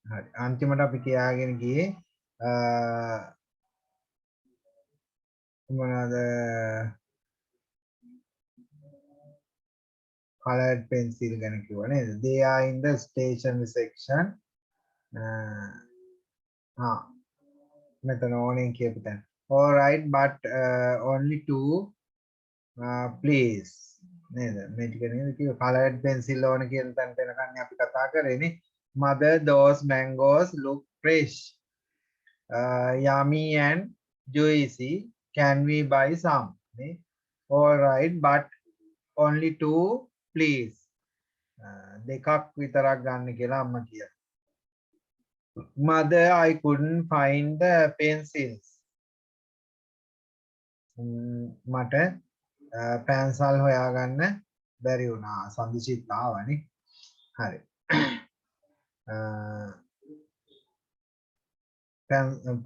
හරි අන්තිමට අපි කියාගෙන ගියේ මොනවාද colored pencil ගැන කිව්වා නේද? They are in the stationery section. මෙතන ඕනෙන් කියපු තැන. All right, but only two please. නේද? මේ ටික නේද කිව්ව colored pencil ඕන කියන තැනට එනකන් අපි කතා කරේනේ. Mother, those mangoes look fresh. Yummy and juicy. Can we buy some? All right, but only two, please. දෙකක් විතරක් ගන්න කියලා අම්මා කියනවා. Mother, I couldn't find the pencils. මට පැන්සල් හොයාගන්න බැරි වුණා. සඳුසිත් ආවනේ. හරි.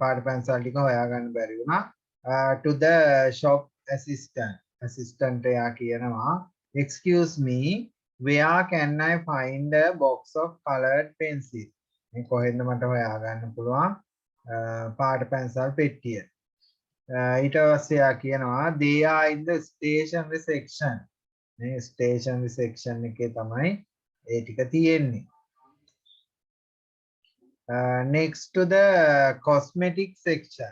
පාට පැන්සල් ටික හොයාගන්න බැරි වුණා. To the shop assistant එයා කියනවා, excuse me, where can I find a box of colored pencil? මේ කොහෙන්ද මට හොයාගන්න පුළුවන් පාට පැන්සල් පෙට්ටිය? ඊට පස්සේ එයා කියනවා they are in the stationery section. මේ stationery section එකේ තමයි ඒ ටික තියෙන්නේ. Next to the cosmetic section.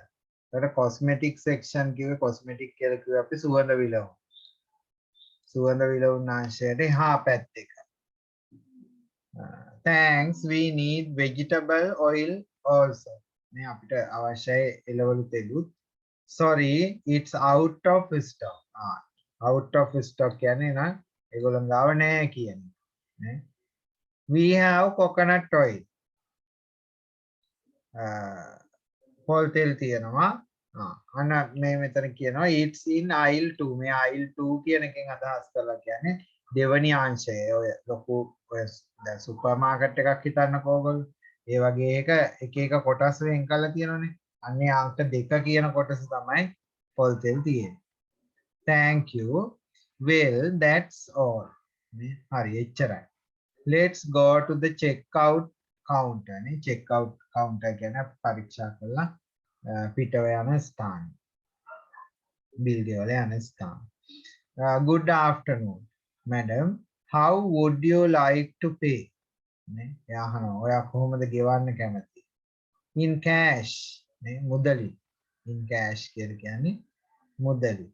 ඒකට cosmetic section කිව්වේ cosmetic කියලා කිව්වේ අපි සුවඳ විලවුන්. සුවඳ විලවුන් අංශයට එහා පැත්තේක. Thanks, we need vegetable oil also. මේ අපිට අවශ්‍යයි එළවලු තෙලුත්. Sorry, it's out of stock. Out of stock කියන්නේ නම් ඒගොල්ලන් ගාව නැහැ කියන්නේ. We have coconut oil. පොල් තෙල් තියෙනවා. අන්න මේ මෙතන කියනවා it's in aisle 2. මේ aisle 2 කියන එකෙන් අදහස් කරලා කියන්නේ දෙවනි අංශය. ඔය ලොකු ඔය දැන් සුපර් මාකට් එකක් හිතන්නකෝ ඔයගොල්ලෝ. ඒ වගේ එක එක කොටස් වෙන් කරලා තියෙනවනේ. අන්නේ අංක 2 කියන කොටස තමයි පොල් තෙල් තියෙන්නේ. Thank you. Well, that's all. හරි එච්චරයි. Let's go to the checkout counter. නේ checkout counter කියන්නේ පරීක්ෂා කළා පිටව යන ස්ථාන. බිල් ගෙවල යන ස්ථාන. Good afternoon, madam. How would you like to pay? නේ යහනවා ඔයා කොහොමද ගෙවන්න කැමති? In cash. නේ මුදලි. In cash කියලා කියන්නේ Mudali.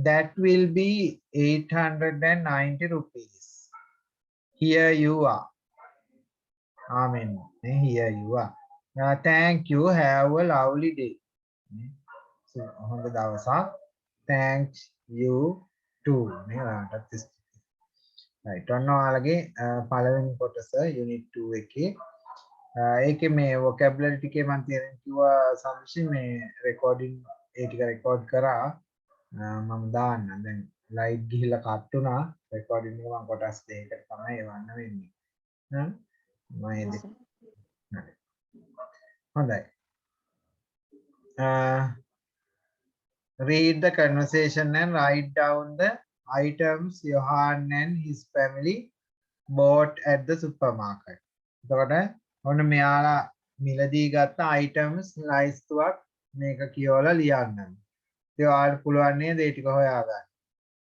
That will be 890 rupees. Here you are. Amen. Here you are. Thank you. Have a lovely day. So, හොඳ දවසක්. Thanks you too. Right. ඔන්න ඔයාලගේ පළවෙනි කොටස unit 2 එකේ ඒකේ මේ vocabulary ටිකේ මම තේරෙන්න කිව්වා සම්සින් මේ recording ඒ ටික record කරා මම දාන්න. දැන් light ගිහිල්ලා cut වුණා. recording එක මම කොටස් දෙකකට තමයි එවන්න වෙන්නේ. මම හොඳයි. Read the conversation and write down the items Johan and his family bought at the supermarket. එතකොට ඔන්න මෙයාලා මිලදී ගත්ත items ලයිස්තුවක් මේක කියවලා ලියන්න. ඒ ඔයාලට පුළුවන් නේද ඒ ටික හොයාගන්න.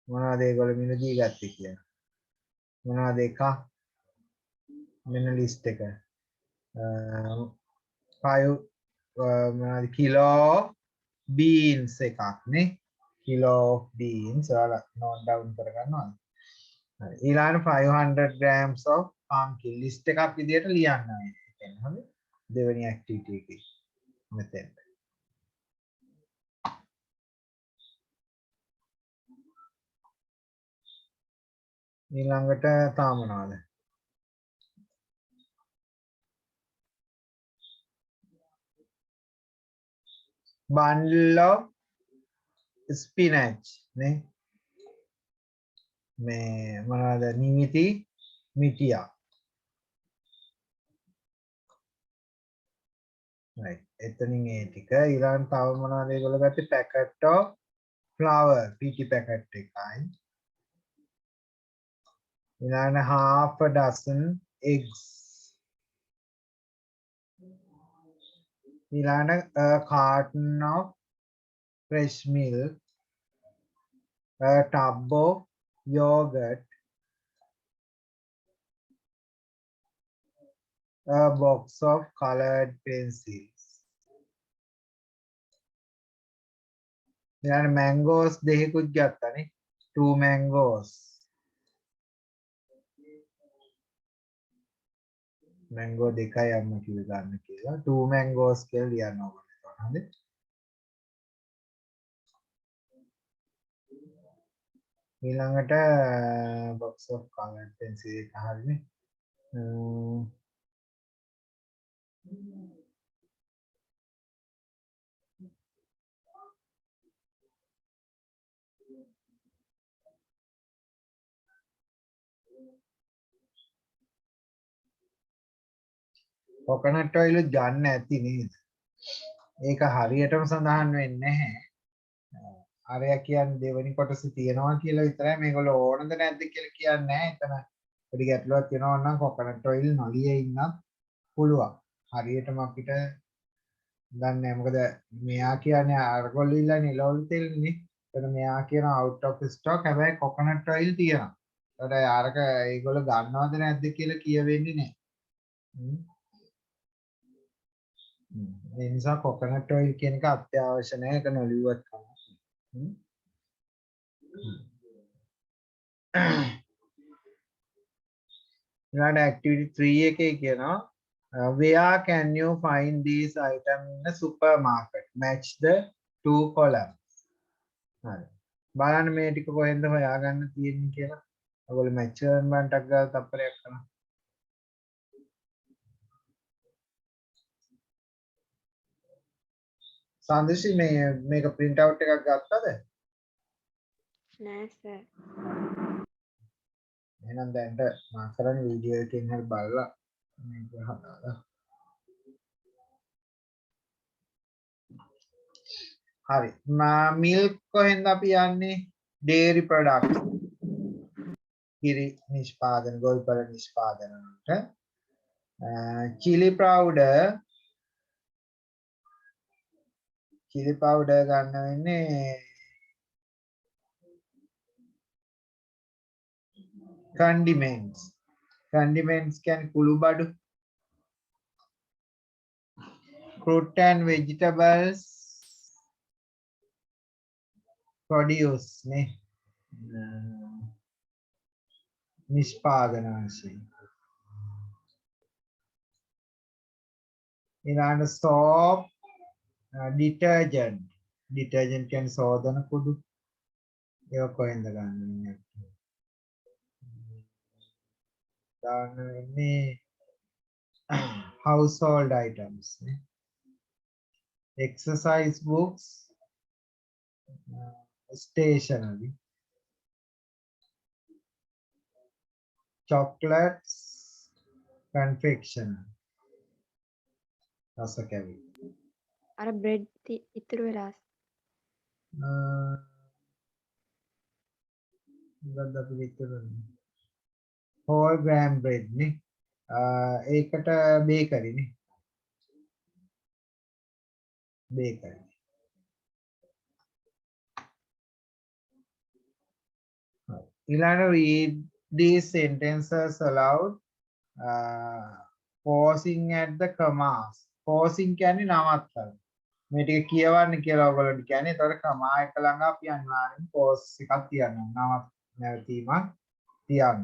මොනවද ඒගොල්ලෝ මිලදී ගත්තේ කියලා. මොනවද එක? මෙන්න ලිස්ට් එක. 5 මොනවද kilo beans එකක් නේ. kilo of beans ඔයාලා note down කරගන්නවා. හරි. ඊළඟ 500 grams of pumpkin list එකක් විදියට ලියන්න මේ. ඒ කියන්නේ හරි. දෙවෙනි activity එකේ. මෙතෙන්. ඊළඟට තාම මොනවද? bundle of spinach නේ. මේ මොනවද? නිමිති මිටියා. right. එතනින් ඒ ටික ඊළඟ තව මොනවද ඒගොල්ලෝ ගත්තේ? packet of flour පිටි packet එකයි. ඊළඟ half a dozen eggs a carton of fresh milk, a tub of yogurt, a box of colored pencils. Mangoes දෙකකුත් ගත්තනේ. 2 mangoes. Mango දෙකයි අම්ම කිව්ව ගන්න කියලා. 2 mangoes කියලා ලියන්න ඕනේ. හරිද? ඊළඟට box of colored pencil එක හරිනේ. coconut oil ගන්න ඇති නේද? ඒක හරියටම සඳහන් වෙන්නේ නැහැ. අරයා කියන්නේ දෙවෙනි කොටසේ තියෙනවා කියලා විතරයි මේගොල්ලෝ ඕනද නැද්ද කියලා කියන්නේ නැහැ. එතන පොඩි ගැටලුවක් තියෙනවා නම් coconut oil නොලිය ඉන්නත් පුළුවන්. හරියටම අපිට දන්නේ නැහැ. මොකද මෙයා කියන්නේ අරගොල්ලෝ ඉල්ලන්නේ ලෝල් තෙල්නේ. එතන මෙයා කියන out of stock හැබැයි coconut oil තියෙනවා. ඒකට අරක ඒගොල්ලෝ ගන්නවද නැද්ද කියලා කියවෙන්නේ නැහැ. ඒ නිසා coconut oil කියන එක අත්‍යවශ්‍ය නැහැ. ඒක නොලියුවත් කමක්. ඊළඟ activity 3 එකේ කියනවා where can you find these items in a supermarket? Match the two columns. හරි. බලන්න මේ ටික කොහෙන්ද හොයාගන්න තියෙන්නේ කියලා. ඔයගොල්ලෝ match කරන බන්ටක් ගාලා තප්පරයක් කරනවා. සාන්දෘෂි මේක print out එකක් ගත්තද? නෑ සර්. එහෙනම් දැන් මම කරන වීඩියෝ එකෙන් හරි බලලා මේක හදාලා. හරි. මිල්ක් කොහෙන්ද අපි යන්නේ? dairy products. කිරි නිෂ්පාදන, ගොවිපළ නිෂ්පාදන වලට. chili powder ගන්න වෙන්නේ condiments කියන්නේ කුළු බඩු. fruit and vegetables produce නේ නිෂ්පාදන වශයෙන්. ඊළඟ soap detergent කියන්නේ සෝදන කුඩු. ඒක කොහෙන්ද ගන්නෙ? දාන්න වෙන්නේ household items නේ. exercise books, stationery, chocolates, confectionery. රස කැවි. අර බ්‍රෙඩ් ඉතුරු වෙලා මොකක්ද අපි විතරනේ. whole grain bread නේ. ඒකට බේකරි නේ. බේකරි. ඊළඟ read these sentences aloud. pausing at the commas. pausing කියන්නේ නවත්තන. මේ ටික කියවන්න කියලා ඔයගොල්ලෝ කියන්නේ. ඒතකොට කමා එක ළඟ අපි අනිවාර්යෙන් pause එකක් තියනවා. නැවතීමක් තියන්න.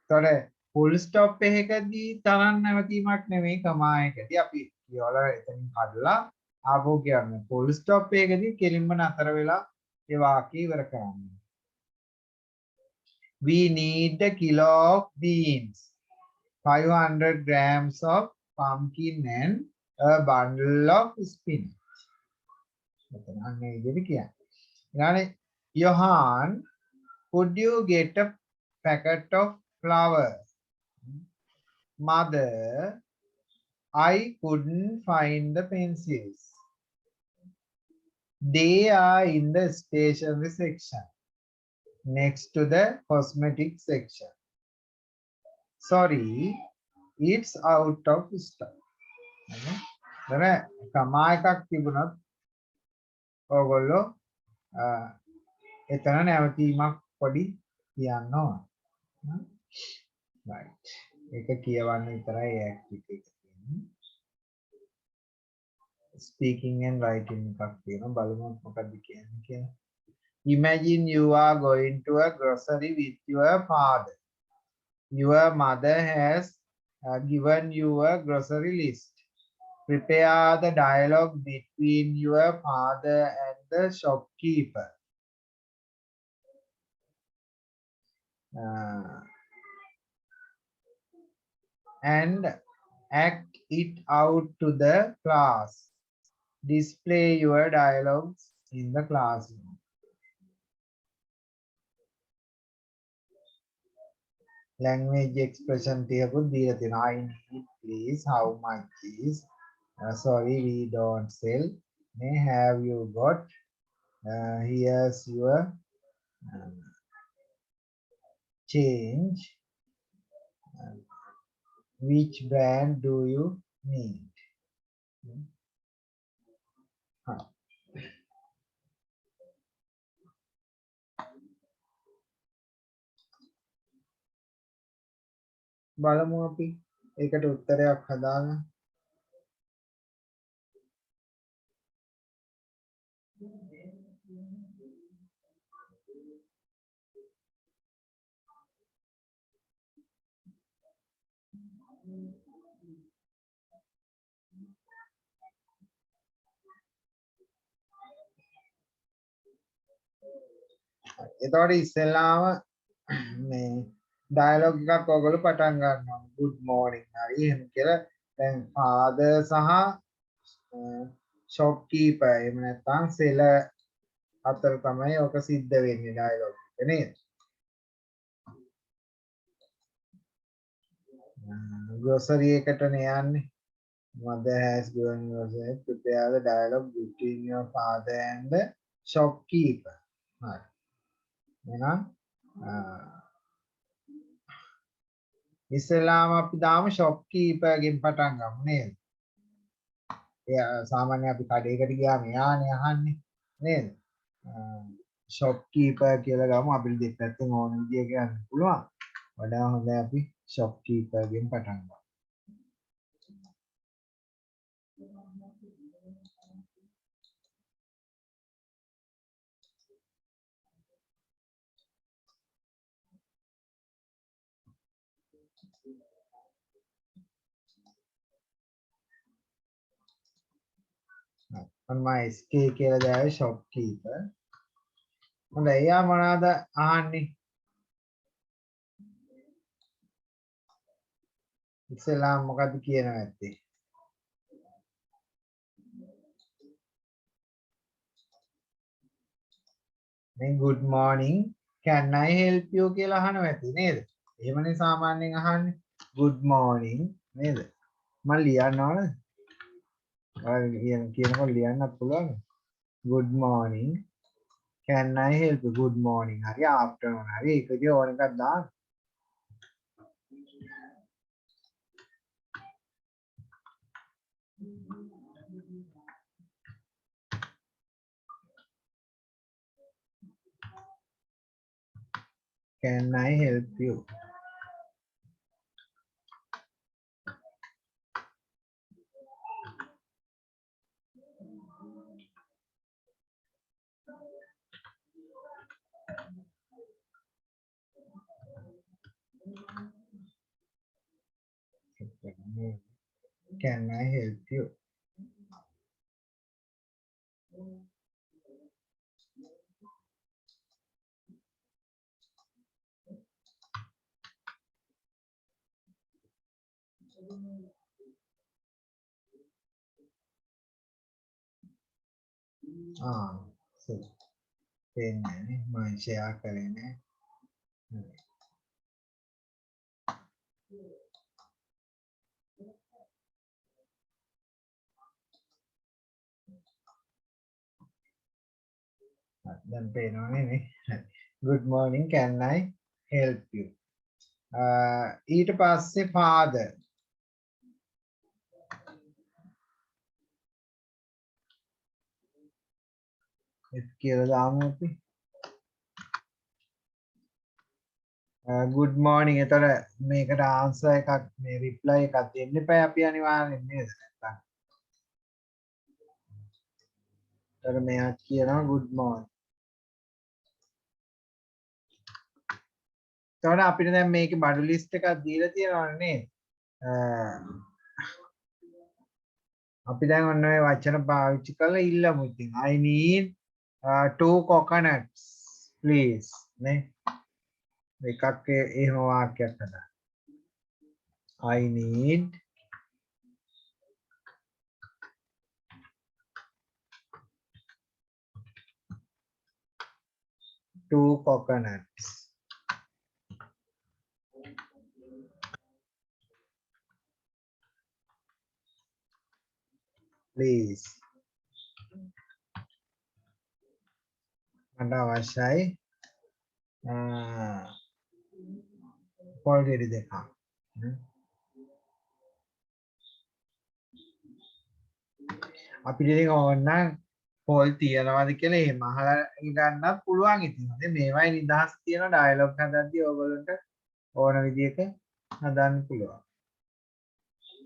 ඒතකොට full stop එකකදී තරම් නැවතීමක් නෙමෙයි කමා එකදී අපි කියවලා එතනින් කඩලා ආපහු කියන්නේ. full stop එකකදී කෙලින්ම නතර වෙලා ඒ වාක්‍යය ඉවර කරන්න. We need a kilo of beans, 500 grams of pumpkin and a bundle of spinach. Johan, could you get a packet of flowers? Mother, I couldn't find the pencils. They are in the stationery section, next to the cosmetic section. Sorry, it's out of stock. දැන් කමා එකක් තිබුණොත් ඕගොල්ලෝ එතන නැවතීමක් පොඩි කියන්න ඕන. right. ඒක කියවන්න විතරයි ඇක්ටිවිටි එක තියෙන්නේ. speaking and writing එකක් තියෙනවා. බලමු මොකක්ද කියන්නේ කියලා. Imagine you are going to a grocery with your father. Your mother has given you a grocery list. Prepare the dialogue between your father and the shopkeeper. And act it out to the class. Display your dialogues in the classroom. Language expression තියකුත් දීලා තියෙනවා. I need please, how much is, sorry we don't sell, may have you got, here's your change, which brand do you need? බලමු අපි ඒකට උත්තරයක් හදාගන්න. එතකොට ඉස්සෙල්ලාම මේ ඩයලොග් එකක් ඔයගොල්ලෝ පටන් ගන්නවා. good morning හරි එහෙම කියලා. දැන් father සහ shopkeeper එහෙම නැත්නම් seller අතර තමයි ඔක සිද්ධ වෙන්නේ ඩයලොග් එක නේද? grocery එකටනේ යන්නේ. mother has given you a prepare the dialogue between your father and the shopkeeper. හරි. එහෙනම් ඉස්සෙල්ලාම අපි දාමු shopkeeper ගෙන් පටන් ගමු නේද? එයා සාමාන්‍ය අපි කඩේකට ගියාම එයානේ අහන්නේ නේද? shopkeeper කියලා ගමු. අපිට දෙපැත්තෙන් ඕන විදිය කියන්න පුළුවන්. වඩා හොඳයි අපි shopkeeper ගෙන් පටන් ගමු. my SK කියලා දාවේ shopkeeper. හොඳයි එයා මොනවාද අහන්නේ? ඉස්සෙල්ලාම මොකද්ද කියනවා ඇත්තේ? මේ good morning can I help you කියලා අහනවා ඇති නේද? එහෙමනේ සාමාන්‍යයෙන් අහන්නේ. good morning නේද? මම ලියන්න ඕනද? කියනකොට ලියන්නත් පුළුවන්. good morning can I help you? good morning හරි afternoon හරි ඒක විදිය ඕන එකක් දාන්න. can I help you? Can I help you? so पेन मैं शेयर करेंगे. Dan penon ini. Good morning, can I help you? ඊට පස්සේ father. F කියලා දාමු අපි. good morning. එතකොට මේකට answer එකක් මේ reply එකක් දෙන්න එපා අපි අනිවාර්යෙන් නේද නැත්තම්. එතකොට මෙයා කියනවා good morning. එතකොට අපිට දැන් මේකේ බඩු list එකක් දීලා තියෙනවනේ නේද? අපි දැන් ඔන්න ඔය වචන පාවිච්චි කරලා ඉල්ලමු ඉතින්. I need 2 coconuts please නේ. එකක් එහෙම වාක්‍යයක් හදන්න. I need 2 coconuts. Please. මට අවශ්‍යයි පොල් ගෙඩි දෙකක්. අපිට ඉතින් ඕනනම් පොල් තියනවාද කියලා එහෙම අහලා ගන්නත් පුළුවන් ඉතින්. මේවයි නිදහස් තියෙන ඩයලොග් හදද්දී ඕගොල්ලන්ට ඕන විදිහක හදන්න පුළුවන්.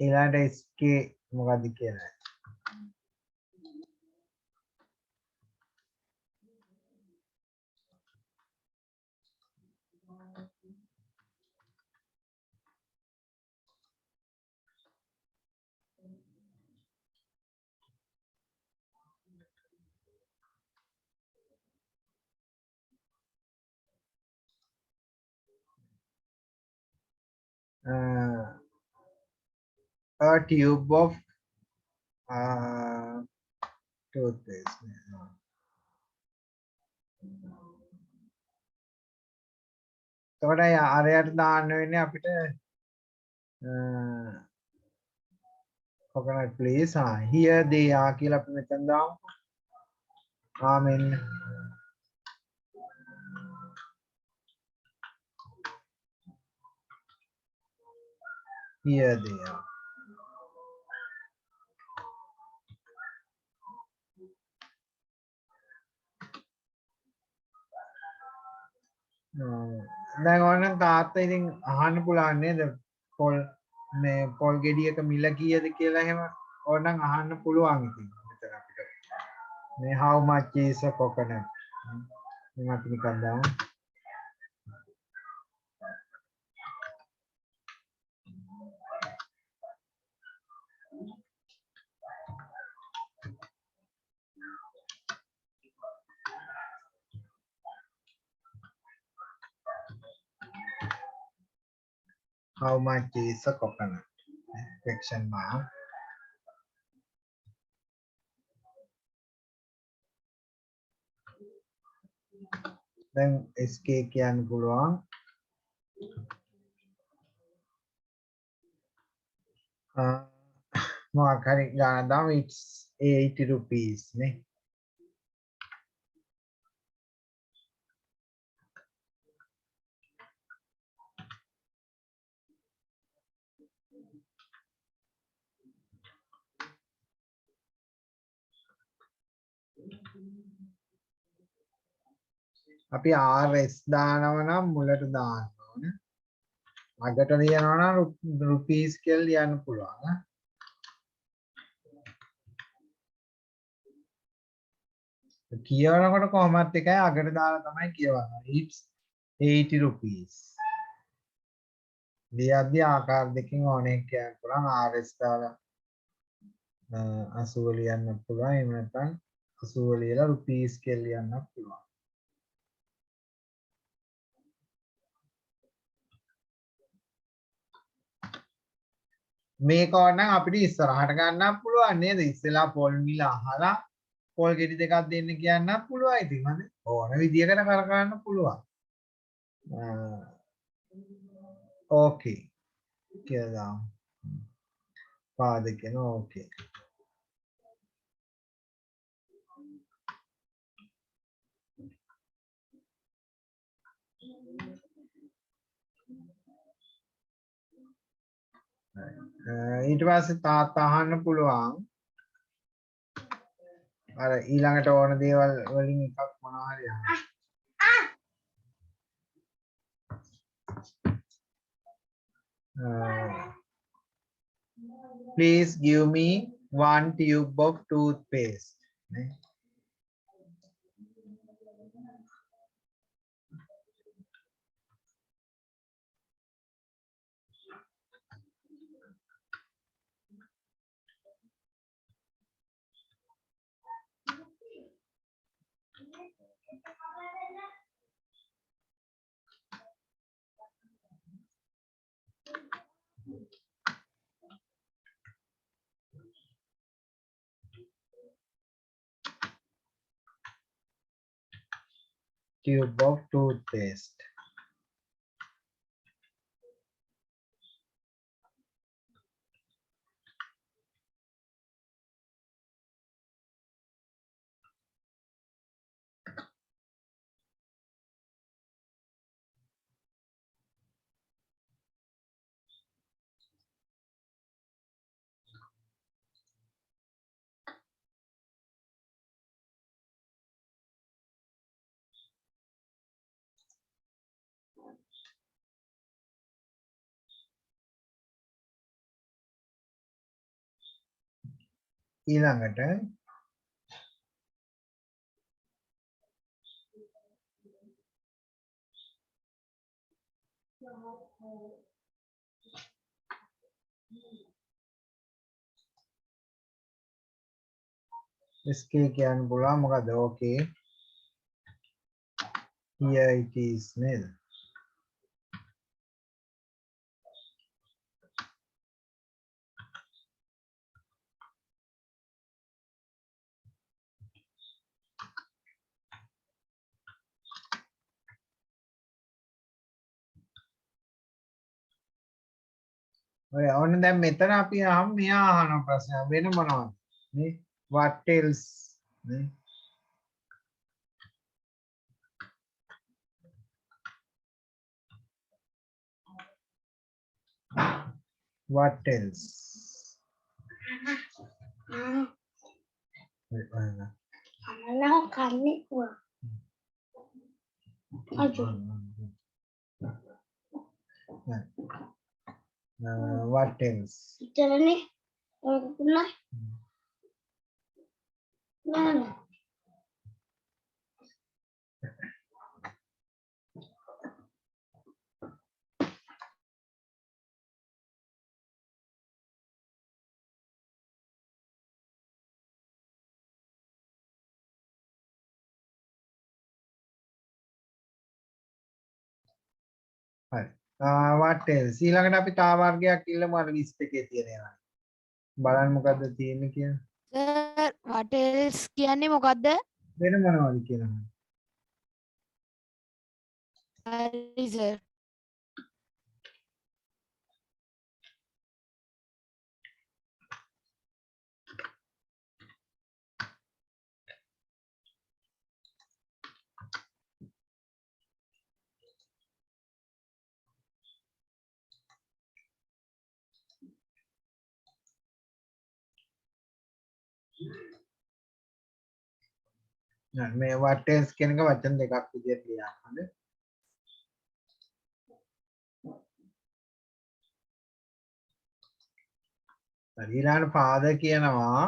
ඊළඟට SK මොකද්ද කියලා. A tube of toothpaste. එතකොට ආරයට දාන්න වෙන්නේ අපිට coconut please. Here they are කියලා අපි මෙතන දාමු. මෙන්න. Here they are. දැන් ඕනනම් තාත්තා ඉතින් අහන්න පුළුවන් නේද පොල් මේ පොල් ගෙඩියක මිල කීයද කියලා එහෙම ඕනනම් අහන්න පුළුවන් ඉතින් මෙතන අපිට මේ how much is a coconut මම අපි නිකන් දාමු how much is a coconut question mark then SK කියන්න පුළුවන් මොකක් හරි ගාන දාමු it's 80 rupees නේ අපි RS දානව නම් මුලට දාන්න ඕනේ. අගට ලියනවා නම් රුපීස් කියලා ලියන්න පුළුවන්. කියවනකොට කොහොමත් එකයි අගට දාලා තමයි කියවන්නේ. It's 80 rupees. ලියද්දී ආකාර දෙකකින් ඕනේ කියන්න පුළුවන්. RS දාලා 80 ලියන්න පුළුවන්. එහෙම නැත්නම් 80 ලියලා රුපීස් කියලා ලියන්න පුළුවන්. මේක ඕනනම් අපිට ඉස්සරහට ගන්නත් පුළුවන් නේද? ඉස්සෙල්ලා පොල් මිල අහලා පොල් ගෙඩි දෙකක් දෙන්න කියන්නත් පුළුවන් ඉතින් හරි. ඕන විදියකට කරකවන්න පුළුවන්. ඕකේ. කියලා දාමු. පාද කියන ඕකේ. ඊට පස්සේ තාත්තා අහන්න පුළුවන් අර ඊළඟට ඕන දේවල් වලින් එකක් මොනවා හරි අහන්න. Please give me 1 tube of toothpaste. නේ? Tube of toothpaste. ඊළඟට SK කියන්න පුළුවන් මොකද okay here it is නේද ඔය ඕන දැන් මෙතන අපි අහමු මෙයා අහන ප්‍රශ්න වෙන මොනවද නේ what else නේ what else Anak kami gua. Aduh. what else Jalan nih. Kalau pernah. Mana? හරි what else ඊළඟට අපි තා වර්ගයක් ඉල්ලමු අර ලිස්ට් එකේ තියෙන ඒවා බලන්න මොකද්ද තියෙන්නේ කියලා සර් what else කියන්නේ මොකද්ද? වෙන මොනවද කියලා හරි සර්. මේ what else කියන එක වචන දෙකක් විදිහට ලියන්න හොඳ හරි ඊළඟට father කියනවා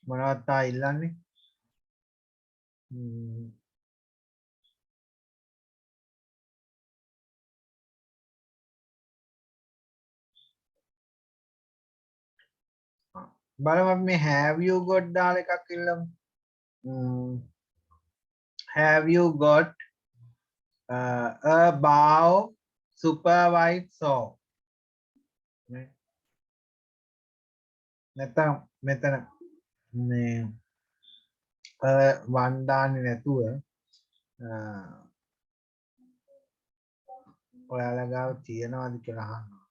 මොනවද තා ඉල්ලන්නේ බලමු අපි මේ have you got දාලා එකක් ඉල්ලමු have you got a bow super white soap නැත්නම් මෙතන මේ වන් දාන්නේ නැතුව ඔයාලා ගාව තියනවාද කියලා අහනවා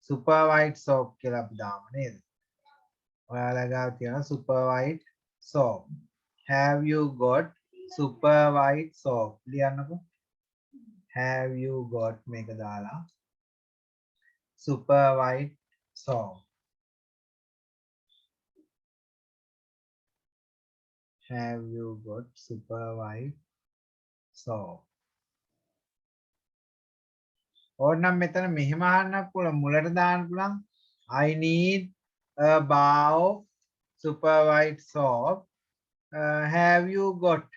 super white soap කියලා අපි දාමු නේද ඔයාලා ගාව තියෙනවා super white soap have you got super white soap ලියන්නකෝ have you got මේක දාලා super white soap have you got super white soap? ඕනනම් මෙතන මෙහෙම අහන්නත් පුළුවන් මුලට දාන්න පුළුවන් I need a bar of super white soap. Have you got?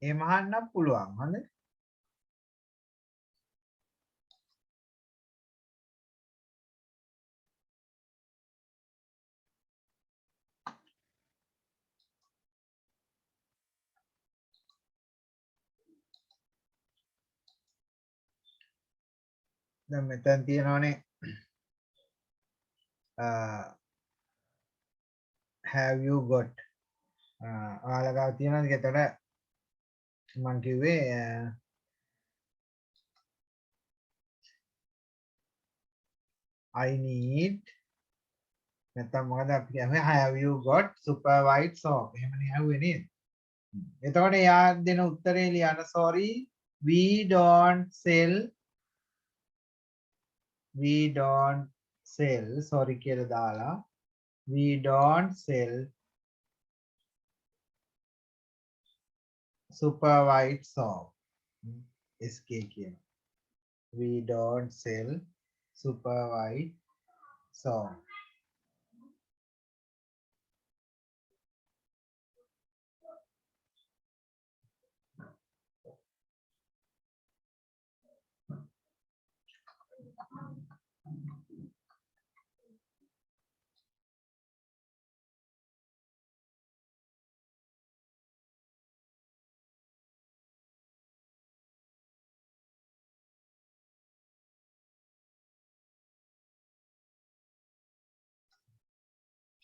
එහෙම අහන්නත් පුළුවන්. හරිද? දැන් මෙතන තියෙනවානේ have you got ඔයාලා ගාව තියෙනවද කියලා මම කිව්වේ I need නැත්නම් මොකද අපි කියන්නේ have you got super white soap එහෙමනේ ඇහුවේ නේද එතකොට එයා දෙන උත්තරේ ලියන්න sorry we don't sell sorry කියලා දාලා we don't sell super white soap SK කියන we don't sell super white soap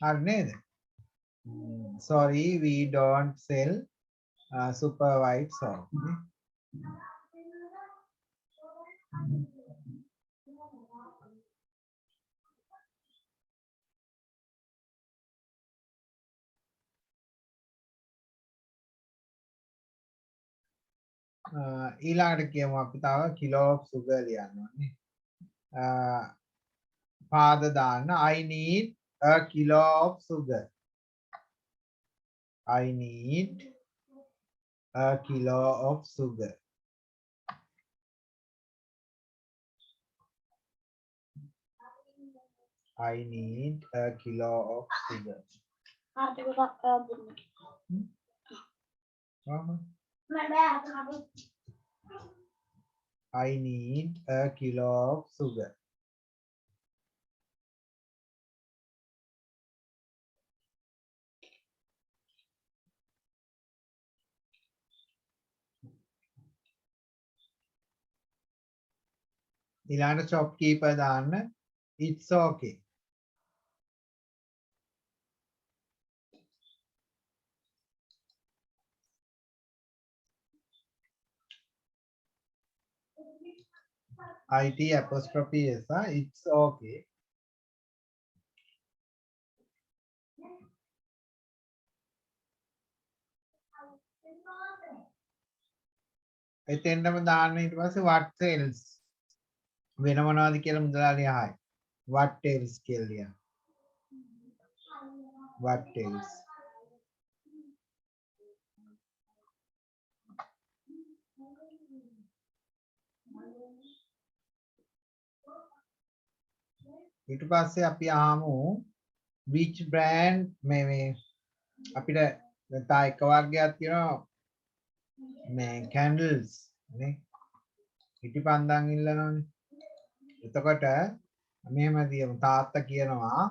හරි නේද sorry we don't sell super white soap ඊළඟට කියමු අපි තව kilo of sugar ලියන්න ඕනේ පාද දාන්න I need a kilo of sugar I need a kilo of sugar I need a kilo of sugar ආට ගොඩක් දුන්න. Uh-huh. මම බෑ අත I need a kilo of sugar ඊළඟට shopkeeper දාන්න it's okay IT apostrophe S it's okay එතෙන්ටම දාන්න ඊට පස්සේ what else වෙන මොනවද කියලා මුදලාලි අහයි what else කියලා ලියන්න what else ඊට පස්සේ අපි ආමු which brand මේ අපිට තා එක වර්ගයක් තියෙනවා මේ candles නේ පිටිපන්දන් ඉල්ලනවානේ එතකොට මෙහෙම දියමු තාත්තා කියනවා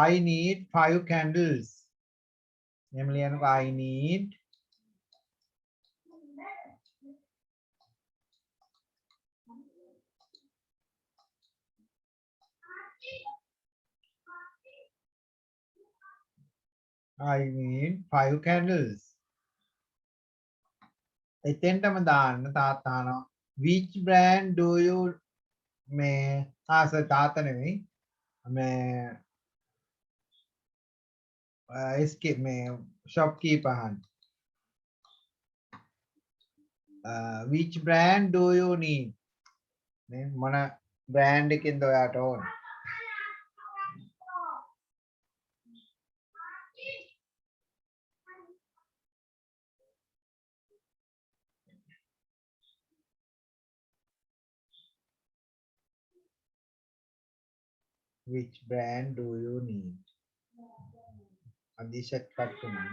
I need 5 candles එහෙම ලියනකො I need I need 5 candles. එතෙන්ටම දාන්න තාත්තානවා which brand do you මේ තාත්තා නෙමෙයි මේ escape මේ shopkeeper අහන්න which brand do you need මේ මොන brand එකකින්ද ඔයාට ඕන which brand do you need? Adishat Kattuman.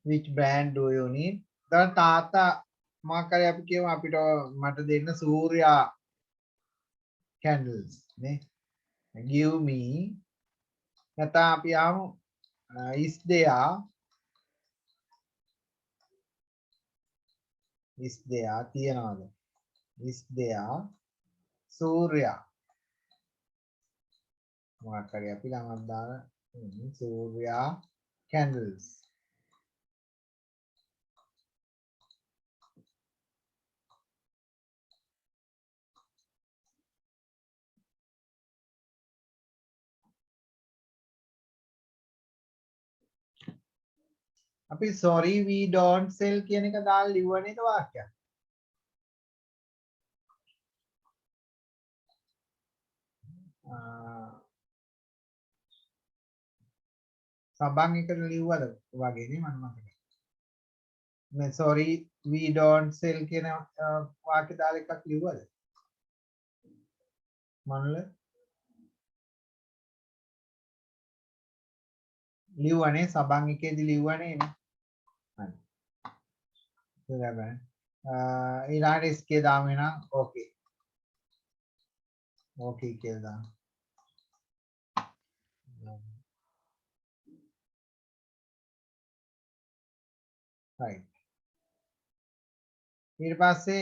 Which brand do you need? දැන් තාත්තා මාකරේ අපි කියමු අපිට මට දෙන්න සූර්යා candles නේ. Give me නැත්නම් අපි ආමු is there තියනවාද? is there සූර්යා මාකරේ අපි ළඟට දාන සූර්යා candles. අපි sorry we don't sell කියන එක දාලා ලිව්ව නේද වාක්‍යයක්. සබන් එකට ලිව්වද වගේ නේ මම මතකයි. මේ sorry we don't sell කියන වාක්‍ය දාලා එකක් ලිව්වද? මනල ලිව්වනේ සබන් එකේදී ලිව්වනේ නේ. හරි. ඊළඟට SK දාමු එහෙනම් okay. Okay කියලා දාමු. right. ඊට පස්සේ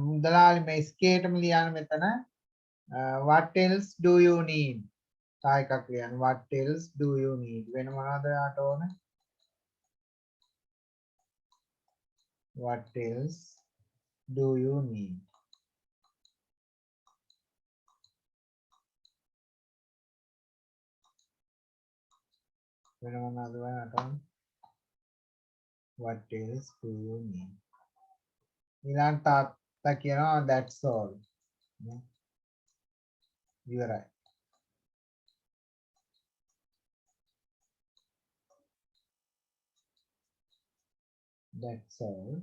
මුදලාලි මේ ස්කේටම ලියන්න මෙතන what else do you need? තා එකක් ලියන්න what else do you need? වෙන මොනවද යාට ඕන? what else do you need? වෙන මොනවද යාට ඕන? what else do you need? ඊළඟ තාත්තා කියනවා that's all. You are right. That's all.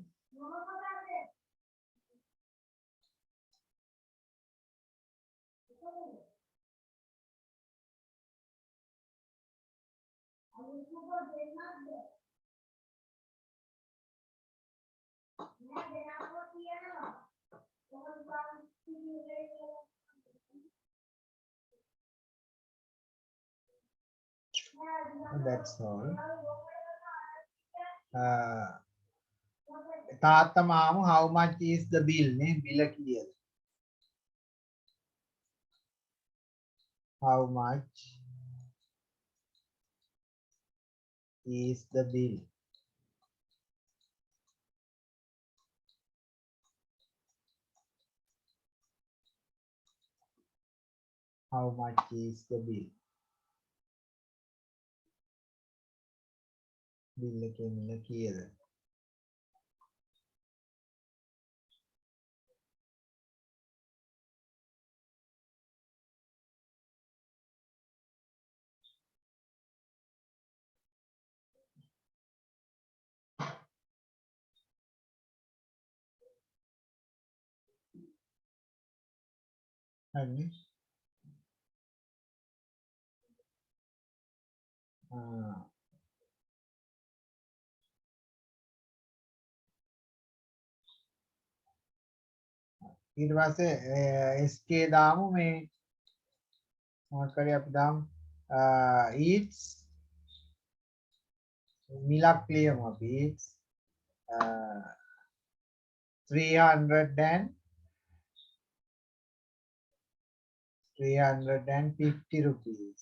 That's all. තාත්තා මාමු how much is the bill නේ බිල කීයද? How much is the bill? How much is the bill? Bill එකේ මිල කීයද? හරි. ඊට පස්සේ SK දාමු මේ මොකක් කරේ අපි දාමු eats මිලක් ලියමු අපි eats 350 rupees.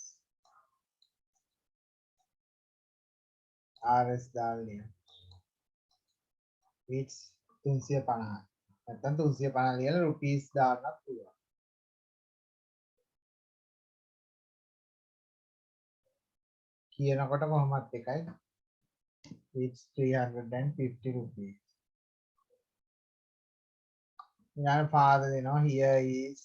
RS දාලා ලියමු. eats 350. නැත්නම් 350 ලියලා rupees දාන්නත් පුළුවන්. කියනකොට කොහොමත් එකයි. It's 350 rupees. ඊළඟ පාද දෙනවා here is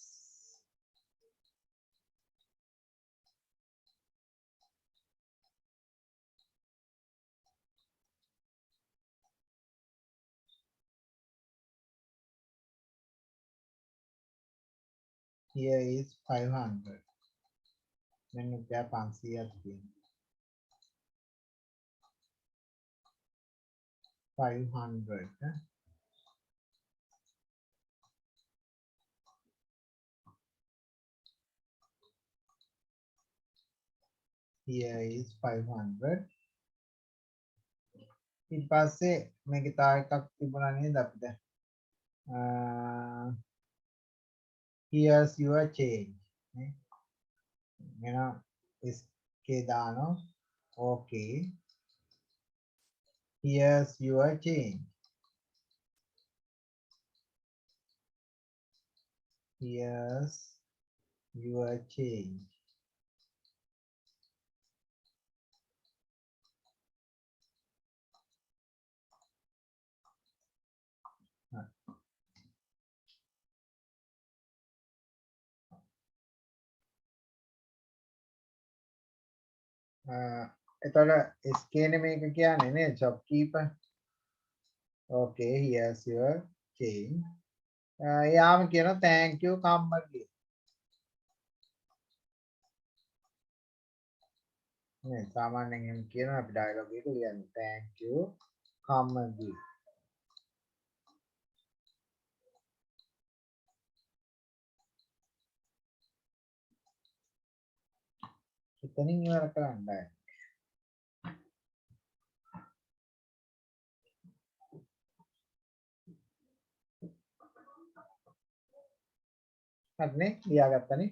here is 500 මෙන්න රුපියල් 500ක් තියෙනවා 500 here is 500 ඊට පස්සේ මේකේ තව එකක් තිබුණා නේද අපිට here's your change නේ එහෙනම් SK දානවා okay here's your change here's your change එතකොට SK නේ මේක කියන්නේ නේ shopkeeper okay here's your change යාම කියනවා thank you come again නේ සාමාන්‍යයෙන් එහෙම කියනවා අපි ඩයලොග් එක ලියන්නේ thank you come again එතනින් ඉවර කරන්නයි හරිනේ ලියාගත්තනේ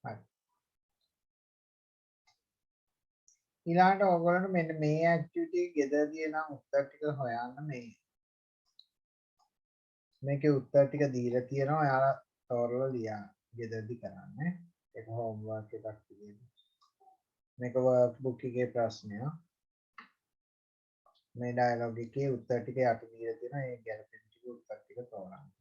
හරි ඊළඟට ඔයගොල්ලන්ට මෙන්න මේ ඇක්ටිවිටි එක ගෙදරදී නම් උත්තර ටික හොයන්න මේ මේකේ උත්තර ටික දීලා තියෙනවා ඔයාලා තෝරලා ලියා ගෙදරදී කරන්න ඒක හෝම්වර්ක් එකක් විදියට මේක වර්ක් බුක් එකේ ප්‍රශ්නය මේ ඩයලොග් එකේ උත්තර ටික යට දීලා තියෙනවා ඒ ගැලපෙන ටික උත්තර ටික තෝරන්න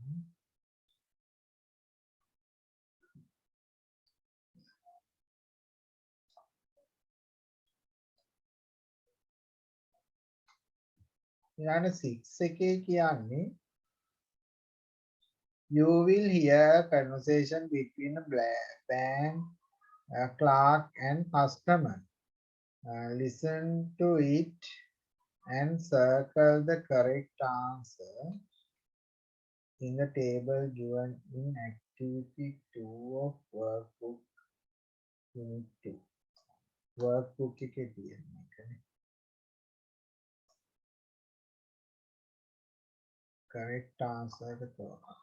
ඊළඟ 6 එකේ කියන්නේ you will hear conversation between a bank clerk and customer listen to it and circle the correct answer in the table given in activity 2 of workbook unit 2 workbook එකේ තියෙන එකනේ correct answer එක තෝරන්න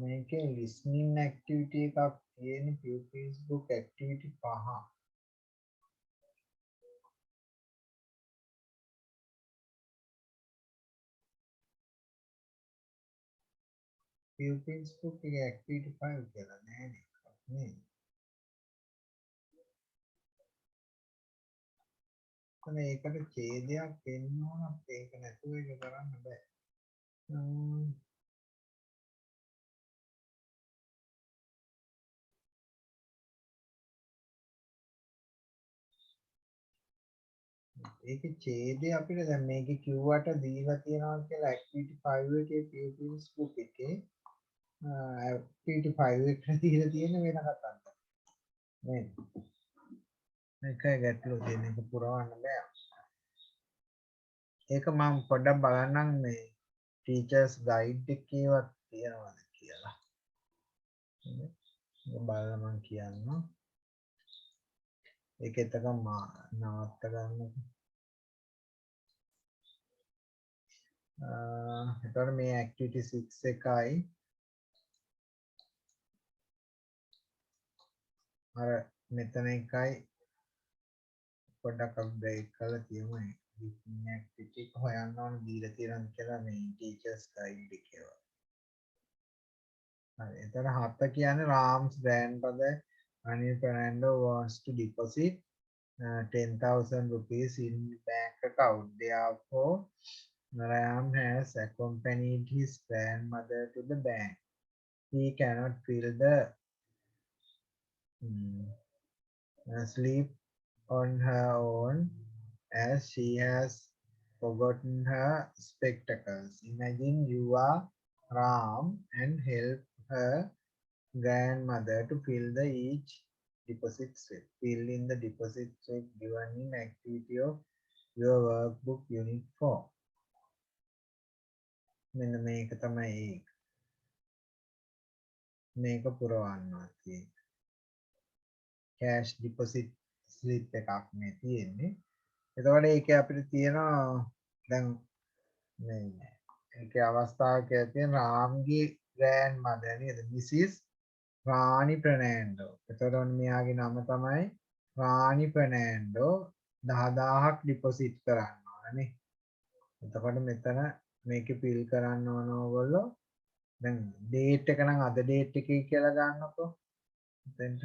මේකේ listening activity එකක් තියෙන pupils book activity 5 pupils book එකේ activity 5 කියලා නෑ නේ කොහොමද ඒකට ඡේදයක් දෙන්න ඕන ඒක නැතුව ඒක කරන්න බෑ ඒකේ ඡේදය අපිට දැන් මේකේ කිව්වට දීලා තියෙනවා කියලා activity 5 එකේ pupils book එකේ activity 5 එකට දීලා තියෙන වෙන කතාවක් නේද මේකයි ගැටලුව තියෙන එක පුරවන්න බෑ ඒක මම පොඩ්ඩක් බලන්නම් මේ ටීචර්ස් ගයිඩ් එකේවත් තියෙනවද කියලා බලලා මම කියන්නම් ඒක එතක නවත්ත ගන්නකො. එතකොට මේ activity 6 එකයි අර මෙතන එකයි පොඩ්ඩක් අපි බ්‍රේක් කරලා තියමු. මේ activity හොයන්න ඕන දීලා තියෙනවා කියලා මේ teachers guide එකේ. හරි. එතන 7 කියන්නේ Ram's grandfather Anil Fernando wants to deposit 10,000 rupees in bank account. Therefore, Ram has accompanied his grandmother to the bank. He cannot fill the slip on her own as she has forgotten her spectacles. Imagine you are Ram and help her grandmother to fill the each deposit slip. Fill in the deposit slip given in activity of your workbook unit 4. මෙන්න මේක තමයි ඒක. මේක පුරවන්නවා තියෙන්නේ. cash deposit slip එකක් මේ තියෙන්නේ. එතකොට ඒකේ අපිට තියෙනවා දැන් මේ ඒකේ අවස්ථාවක් තියෙන රාම්ගේ grandmother නේද? Mrs. රානි ප්‍රනෑන්ඩෝ. එතකොට මෙයාගේ නම තමයි රානි ප්‍රනෑන්ඩෝ 10000ක් ඩිපොසිට් කරන්න ඕනනේ. එතකොට මෙතන මේකේ ෆිල් කරන්න ඕන ඕගොල්ලෝ. දැන් ඩේට් එක නම් අද ඩේට් එකේ කියලා ගන්නකො. එතෙන්ට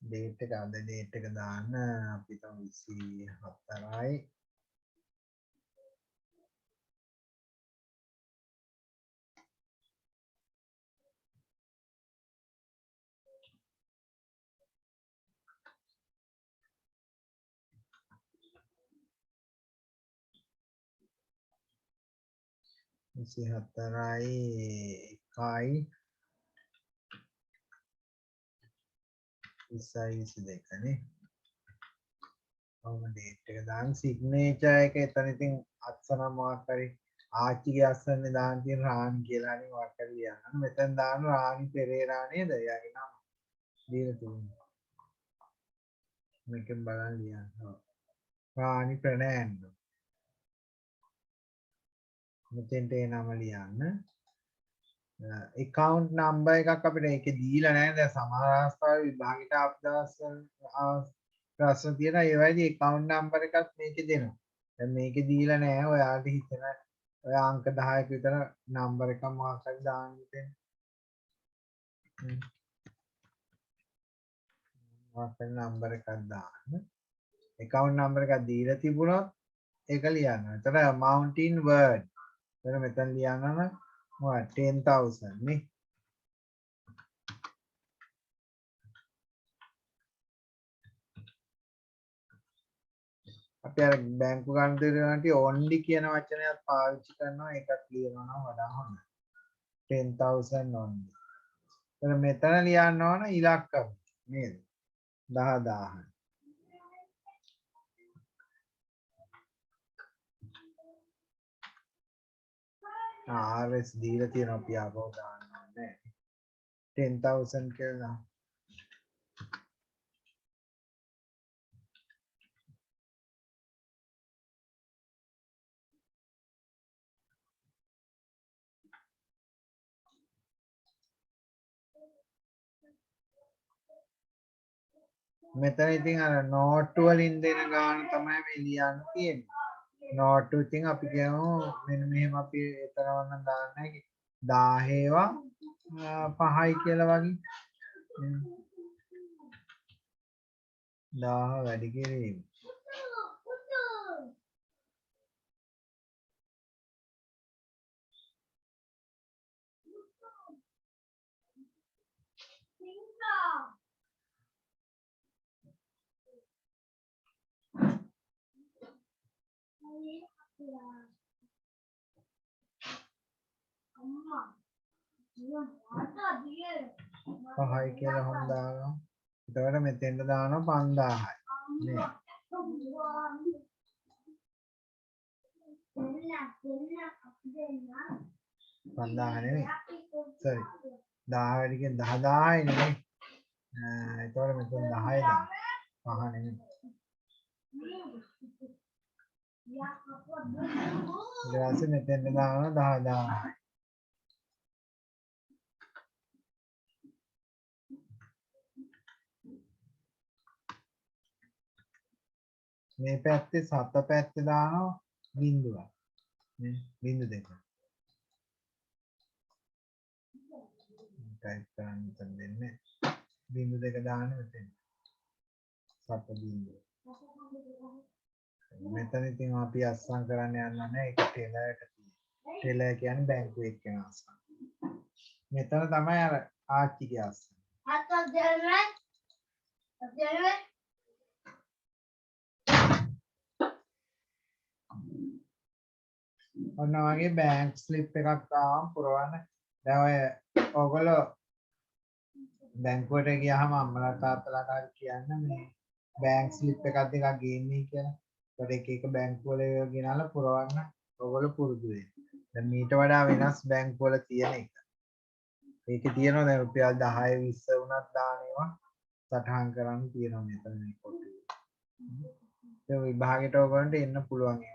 ඩේට් එක අද ඩේට් එක දාන්න අපි තමයි 24යි එකයි 22 නේ. ඔව් ඩේට් එක දාන්න සිග්නේචර් එක එතන ඉතින් අත්සන මොකක් හරි ආච්චිගේ අස්සන්නේ දාන්න තියෙන රානි කියලා හරි මොකක් හරි ලියන්න. මෙතන දාන්න රානි පෙරේරා නේද? එයාගේ නම දීලා තියෙනවා. මේකෙන් බලන්න ලියන්න. ඔව්. රානි ප්‍රනෑන්ඩෝ. මෙතෙන්ට ඒ නම ලියන්න. account number එකක් අපිට ඒකේ දීලා නැහැ. දැන් සමහර අවස්ථාවල විභාගයට ආපු දවස්වල ප්‍රශ්න තියෙනවා. ඒ වගේ account number එකක් මේකේ දෙනවා. දැන් මේකේ දීලා නැහැ. ඔයාලට හිතන ඔය අංක 10ක විතර number එකක් මොකක් හරි දාන්න දෙන්න. මොකක් හරි number එකක් දාන්න. account number එකක් දීලා තිබුණොත් ඒක ලියන්න. එතන amount in word. එතන මෙතන ලියන්නම what 10,000 නේ. අපි අර බැංකු ගණන් දෙනකොට only කියන වචනයත් පාවිච්චි කරනවා. ඒකත් ලියනවා නම් වඩා හොඳයි. 10,000 only. එතන මෙතන ලියන්න ඕන ඉලක්කම නේද? 10000. RS දීලා තියෙනවා අපි ආපහු දාන්න ඕනේ. 10,000 කියලා. මෙතන ඉතින් අර නෝට්ටු වලින් දෙන ගාන තමයි මේ ලියන්න තියෙන්නේ. නෝට්ටු ඉතින් අපි කියමු මෙන්න මෙහෙම අපි එතන වන්න දාන්නේ 10 5යි කියලා වගේ. 10 වැඩි කිරීම. පහයි කියලා හොඳ දානවා. එතකොට මෙතෙන්ට දානවා 5000යි. නේ. 5000 නෙමෙයි. sorry 10 වැඩි කියන 10000 නෙමෙයි. ඒතකොට මෙතන 10 දාන්න. 5 නෙමෙයි. ඊට පස්සේ මෙතෙන් දානවා 10000. මේ පැත්තේ 7 පැත්තේ දානවා බිංදුවක්. නේ බිංදු දෙක. ටයිප් කරන්න මෙතන දෙන්නේ. බිංදු දෙක දාන්න මෙතන. 7 බිංදුව. මෙතන ඉතින් අපි අස්සම් කරන්න යන්න නැහැ. ඒක ටෙලරට තියෙන්නේ. ටෙලර් කියන්නේ බැංකුවේ එක්කෙන අස්සම්. මෙතන තමයි අර ආච්චිගේ අස්සම්. ඔන්න වගේ බැංක් ස්ලිප් එකක් ආවම පුරවන්න. දැන් ඔය ඔයගොල්ලෝ බැංකුවට ගියාම අම්මලා තාත්තලා කාට කියන්න මේ බැංක් ස්ලිප් එකක් දෙකක් ගේන්නේ කියලා. ඒකට එක බැංකුව වල ඒවා ගෙනල්ලා පුරවන්න ඔයගොල්ලෝ පුරුදු වෙන්න. දැන් මීට වඩා වෙනස් බැංකුව වල තියෙන එක. ඒකේ තියෙනවා දැන් රුපියල් 10 20 වුණත් දාන ඒවා සටහන් කරන්න තියෙනවා මෙතන මේ පොතේ. ඒ විභාගයට ඔයගොල්ලන්ට එන්න පුළුවන් ඒවා.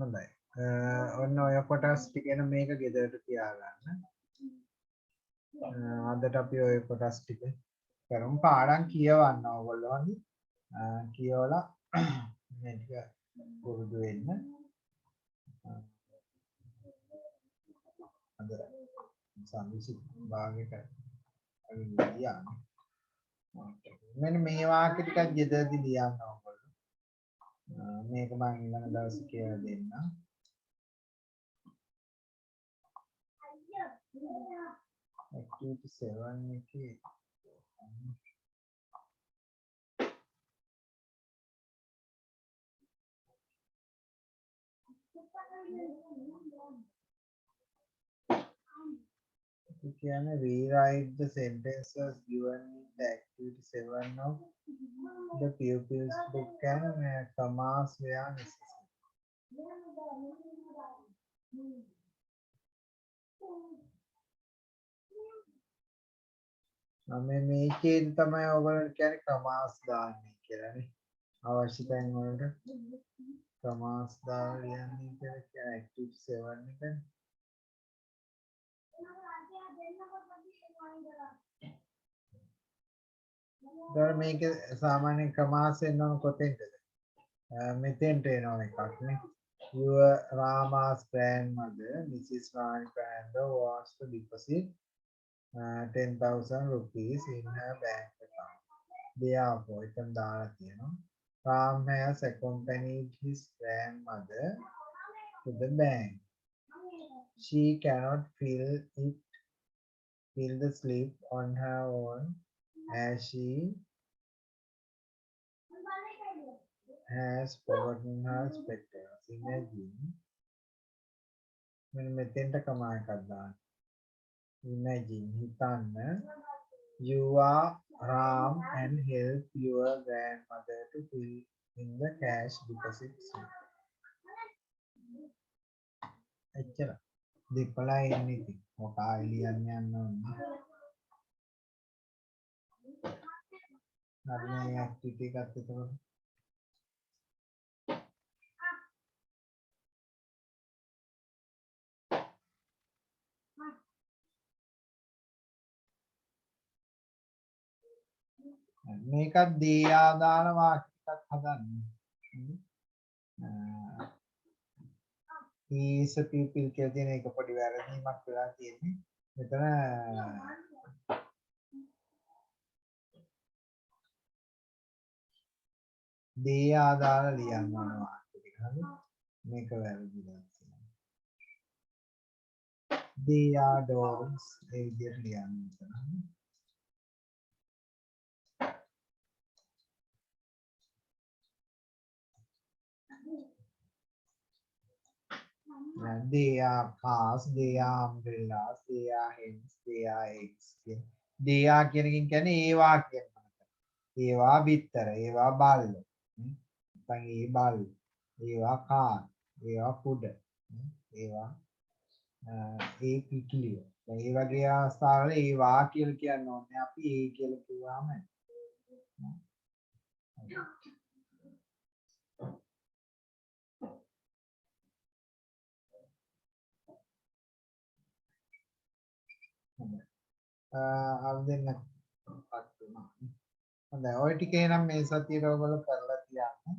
හොඳයි. ඔන්න ඔය කොටස් ටික එන මේක ගෙදරට තියාගන්න. අදට අපි ඔය කොටස් ටික කරමු. පාඩම් කියවන්න ඕගොල්ලෝ හරි. කියවලා මේ ටික පුරුදු වෙන්න. අද සම්සිත් භාගයට අවිලියන්නේ. මෙන්න මේ වාක්‍ය ටිකක් ගෙදරදී ලියන්න ඕගොල්ලෝ. මේක මම ඊළඟ දවසේ කියලා දෙන්නම්. activity 7 එකේ can rewrite the sentences given in the activity 7 of the pupils book and commas where necessary. මේකෙන් තමයි ඔයගොල්ලන්ට කියන්නේ commas දාන්නේ කියලානේ. අවශ්‍ය තැන් වලට commas දාලා ලියන්නේ කියලා කියන activity 7 එකනේ. දැන් මේක සාමාන්‍ය කමාස් එනවා කොතෙන්ද? මෙතෙන්ට එනවා එකක් නේ. Your Rama's grandmother, Mrs. Rani Fernando, wants to deposit 10,000 rupees in her bank account. Therefore, එතන දාලා තියෙනවා. Ram has accompanied his grandmother to the bank. She cannot fill the slip on her own as she has forgotten her spectacles. Imagine when මෙතෙන්ට කමා එකක් දාන්න. Imagine හිතන්න you are Ram and help your grandmother to fill in the cash deposit slip. එච්චර දෙපළා එන්නේ ඉතින් මොකක් ලියන්න යන්න ඕනේ. හරි මේ ඇක්ටිවිටි එකත් එතකොට මේකත් දී ආදාන වාක්‍යයක් හදන්න. is a pupil කියලා තියෙන එක පොඩි වැරදීමක් වෙලා තියෙන්නේ. මෙතන දී ආදාන ලියන්න ඕන වාක්‍ය ටික. හරි. මේක වැරදිලා තියෙනවා. They are dogs. ඒ විදිහට ලියන්න මෙතන. They are cars, they are umbrellas, they are hens, they are eggs. They are කියන එකෙන් කියන්නේ ඒවා කියන එක. ඒවා බිත්තර, ඒවා බල්ල. නැත්නම් ඒ බල්ල. ඒවා කාර්, ඒවා කුඩ. ඒවා ඒ කිකිලිය. දැන් ඒ වගේ අවස්ථාවල ඒවා කියලා කියන්න ඕනේ අපි ඒ කියලා කිව්වම අර දෙන්න පත් වෙනවා. හොඳයි ඔය ටිකේ නම් මේ සතියේ ඔයගොල්ලෝ කරලා තියන්න.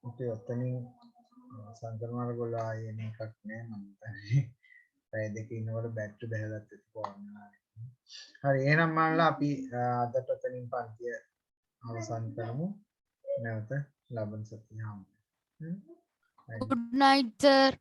ඔතේ ඔතනින් සංකල්පවල ගොල්ලෝ ආයේ එකක් නෑ මම හිතන්නේ. පැය දෙක ඉන්නකොට බැටරි බහලත් එක්කවන්න. හරි එහෙනම් මල්ලා අපි අදට ඔතනින් පන්තිය අවසන් කරමු. නැවත ලබන සතියේ හමු. Good night, sir.